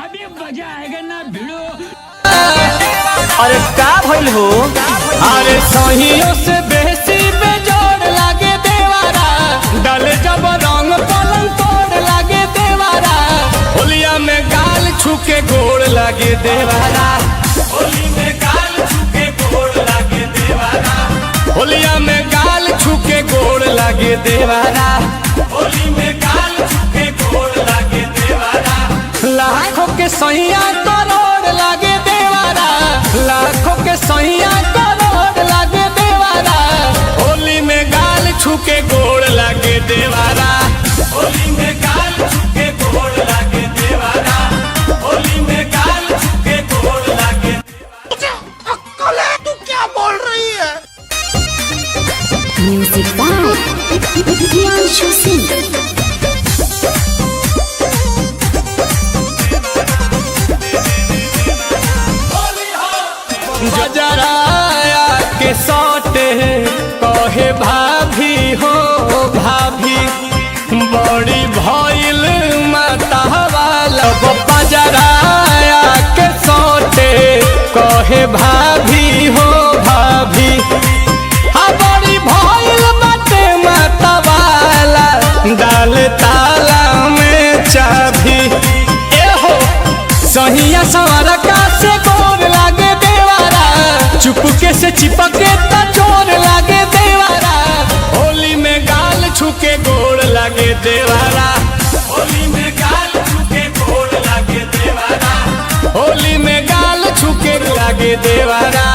अभी मजा आएगा ना भिड़ो। अरे का भइल हो? अरे सहियों से बेसी बेजोड़ लागे देवारा, डले जब रंग पलंग तोड़ लागे देवारा, होलिया में गाल छुके गोड़ लागे देवारा, होली में गाल छुके गोड़ लागे देवारा, होलिया में गाल छुके गोड़ लागे देवारा, होली में गाल छुके गोड़ लागे देवारा, लाखों के सैया करोड़ लागे देवारा, लाखों के सैया करोड़ लागे देवारा, होली में गाल छुके गोड़ लागे देवारा, होली में गाल छुके गोड़ लागे देवारा, होली में गाल छुके गोड़ लागे। तुझे अक्ल है? तू क्या बोल रही है? Music by Priyanshu Singh. गजराया के सौटे कहे भाभी हो भाभी, बड़ी भइल माता वाला बजराया के सौटे कहे भाभी हो भाभी, बड़ी भइल बाटे माता वाला, डाल ताला में चाभी, एहो सहिया सवार का से गोर लागे देवारा, चुपके से चिपके ता चोर लागे देवारा, होली में गाल छुके गोड़ लागे देवारा, होली में गाल छुके गोड़ लागे देवारा, होली में गाल छुके लागे देवारा,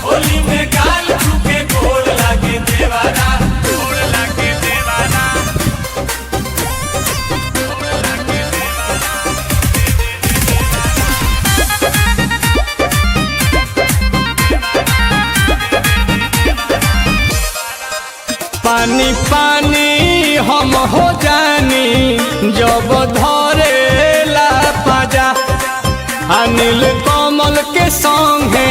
होली में गाल छुके गोड़ लागे देवारा, गोड़ लागे देवारा, गोड़ लागे देवारा। पानी पानी हम हो जानी जब धरे ला पाजा, अनिल कमल के संगे